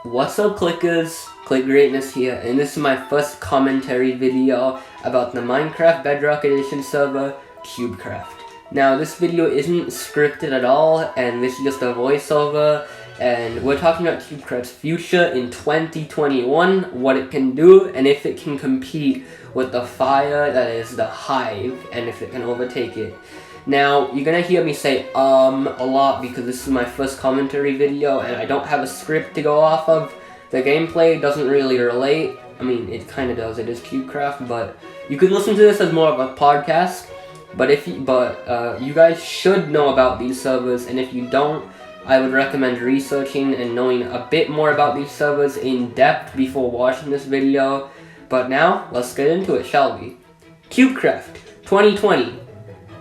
What's up, clickers? Click Greatness here, and this is my first commentary video about the Minecraft Bedrock Edition server, CubeCraft. Now, this video isn't scripted at all, and this is just a voiceover, and we're talking about CubeCraft's future in 2021, what it can do, and if it can compete with the fire that is the Hive, and if it can overtake it. Now, you're gonna hear me say a lot because this is my first commentary video and I don't have a script to go off of. The gameplay doesn't really relate. I mean, it kind of does. It is CubeCraft, but you can listen to this as more of a podcast. But you guys should know about these servers, and if you don't, I would recommend researching and knowing a bit more about these servers in depth before watching this video. But now, let's get into it, shall we? CubeCraft 2020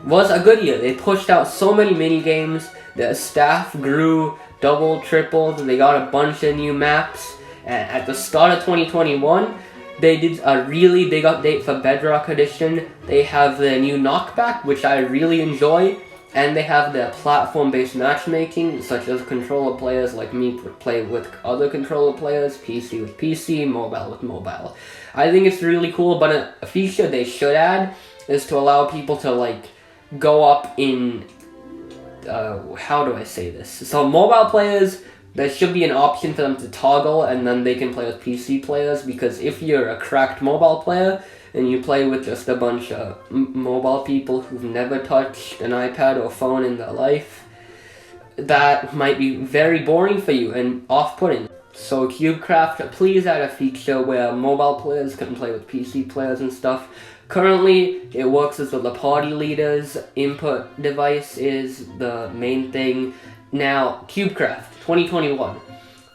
was a good year. They pushed out so many mini games. Their staff grew, doubled, tripled. They got a bunch of new maps. And at the start of 2021, they did a really big update for Bedrock Edition. They have the new knockback, which I really enjoy. And they have the platform-based matchmaking, such as controller players like me play with other controller players, PC with PC, mobile with mobile. I think it's really cool, but a feature they should add is to allow people to go up in, how do I say this? So mobile players, there should be an option for them to toggle and then they can play with PC players, because if you're a cracked mobile player and you play with just a bunch of mobile people who've never touched an iPad or phone in their life, that might be very boring for you and off-putting. So CubeCraft, please add a feature where mobile players can play with PC players and stuff. Currently, it works as the party leader's input device is the main thing. Now, CubeCraft 2021.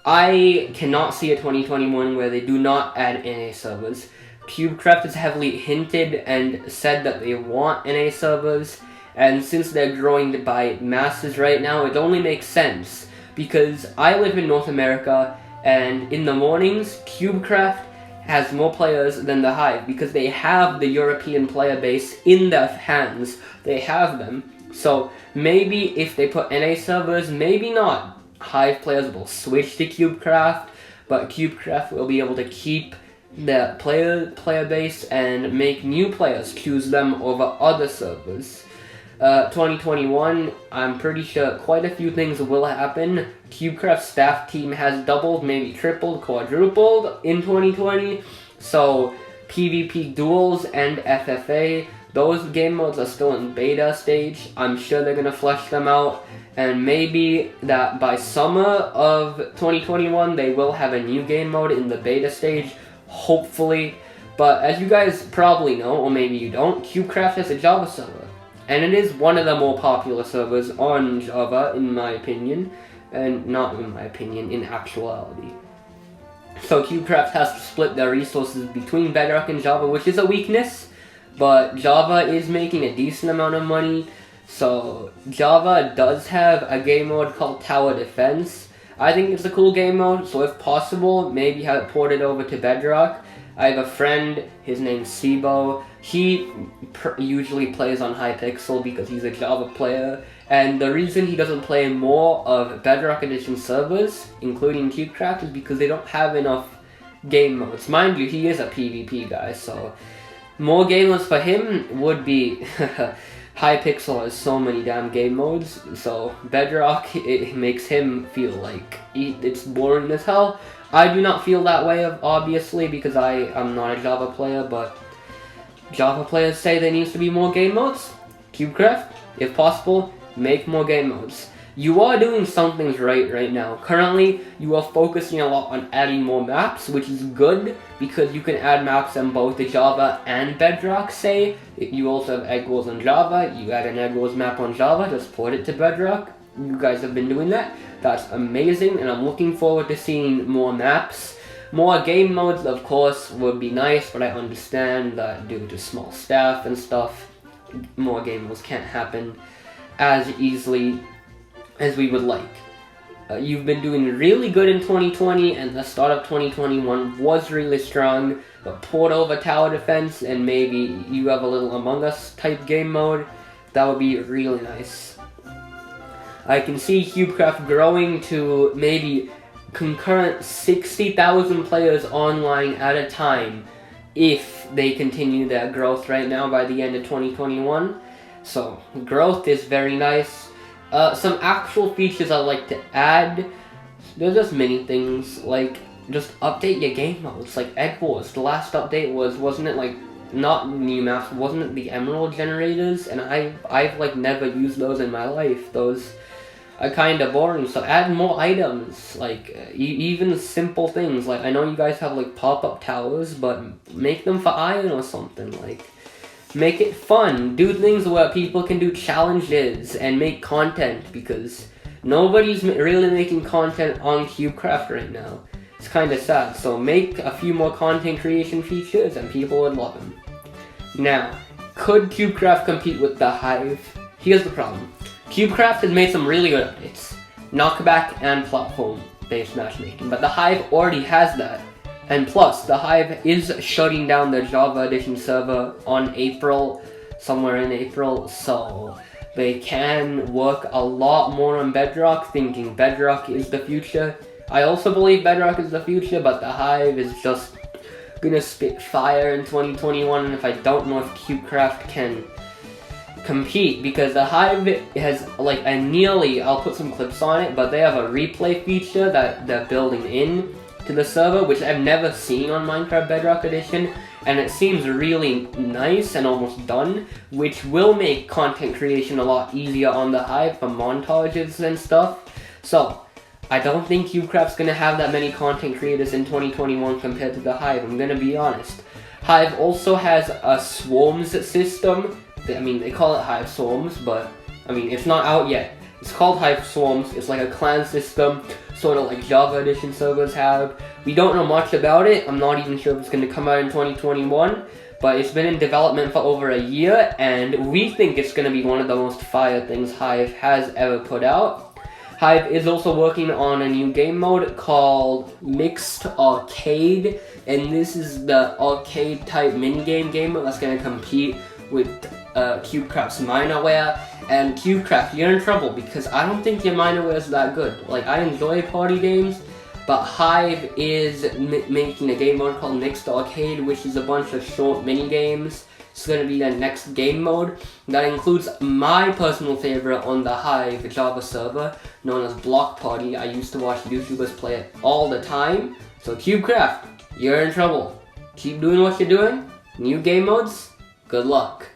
I cannot see a 2021 where they do not add NA servers. CubeCraft has heavily hinted and said that they want NA servers, and since they're growing by masses right now, it only makes sense. Because I live in North America, and in the mornings, CubeCraft has more players than the Hive because they have the European player base in their hands. They have them. So maybe if they put NA servers, maybe not. Hive players will switch to CubeCraft, but CubeCraft will be able to keep the player base and make new players choose them over other servers. 2021, I'm pretty sure quite a few things will happen. CubeCraft's staff team has doubled, maybe tripled, quadrupled in 2020. So PvP duels and FFA, those game modes are still in beta stage. I'm sure they're gonna flesh them out, and maybe that by summer of 2021 they will have a new game mode in the beta stage, hopefully. But as you guys probably know, or maybe you don't, CubeCraft has a Java server. And it is one of the more popular servers on Java, in my opinion. And not in my opinion, in actuality. So CubeCraft has to split their resources between Bedrock and Java, which is a weakness. But Java is making a decent amount of money. So Java does have a game mode called Tower Defense. I think it's a cool game mode, so if possible, maybe have it ported over to Bedrock. I have a friend, his name's Sibo. He usually plays on Hypixel because he's a Java player, and the reason he doesn't play more of Bedrock Edition servers, including CubeCraft, is because they don't have enough game modes. Mind you, he is a PvP guy, so more game modes for him would be Hypixel has so many damn game modes, so Bedrock, it makes him feel like it's boring as hell. I do not feel that way, obviously, because I am not a Java player, but Java players say there needs to be more game modes. CubeCraft, if possible, make more game modes. You are doing some things right now. Currently, you are focusing a lot on adding more maps, which is good, because you can add maps on both the Java and Bedrock, say. You also have Egg Wars on Java, you add an Egg Wars map on Java, just port it to Bedrock. You guys have been doing that. That's amazing, and I'm looking forward to seeing more maps. More game modes, of course, would be nice, but I understand that due to small staff and stuff, more game modes can't happen as easily as we would like. You've been doing really good in 2020, and the start of 2021 was really strong, but port over Tower Defense and maybe you have a little Among Us type game mode, that would be really nice. I can see CubeCraft growing to maybe concurrent 60,000 players online at a time if they continue their growth right now by the end of 2021. So growth is very nice. Some actual features I'd like to add. There's just many things, like just update your game modes. Like Egg Wars, the last update wasn't it like not new maps, wasn't it the emerald generators? And I've like never used those in my life. Those are kind of boring. So add more items, like even simple things. Like I know you guys have like pop-up towers, but make them for iron or something. Like make it fun. Do things where people can do challenges and make content, because nobody's really making content on CubeCraft right now. It's kind of sad. So make a few more content creation features and people would love them. Now, could CubeCraft compete with the Hive? Here's the problem. CubeCraft has made some really good updates. Knockback and platform-based matchmaking. But the Hive already has that. And plus, the Hive is shutting down their Java Edition server on somewhere in April, so they can work a lot more on Bedrock, thinking Bedrock is the future. I also believe Bedrock is the future, but the Hive is just gonna spit fire in 2021, and if I don't know if CubeCraft can compete, because the Hive has like I'll put some clips on it, but they have a replay feature that they're building in to the server, which I've never seen on Minecraft Bedrock Edition, and it seems really nice and almost done, which will make content creation a lot easier on the Hive for montages and stuff. So I don't think CubeCraft's gonna have that many content creators in 2021 compared to the Hive, I'm gonna be honest. Hive also has a swarms system. I mean, they call it Hive Swarms, but I mean, it's not out yet. It's called Hive Swarms. It's like a clan system, sort of like Java Edition servers have. We don't know much about it. I'm not even sure if it's going to come out in 2021, but it's been in development for over a year, and we think it's going to be one of the most fire things Hive has ever put out. Hive is also working on a new game mode called Mixed Arcade, and this is the arcade type minigame game mode that's going to compete with CubeCraft's Minerware. And CubeCraft, you're in trouble, because I don't think your Minerware is that good. Like, I enjoy party games, but Hive is making a game mode called Mixed Arcade, which is a bunch of short mini games. It's going to be the next game mode that includes my personal favorite on the Hive Java server, known as Block Party. I used to watch YouTubers play it all the time. So CubeCraft, you're in trouble. Keep doing what you're doing. New game modes, good luck.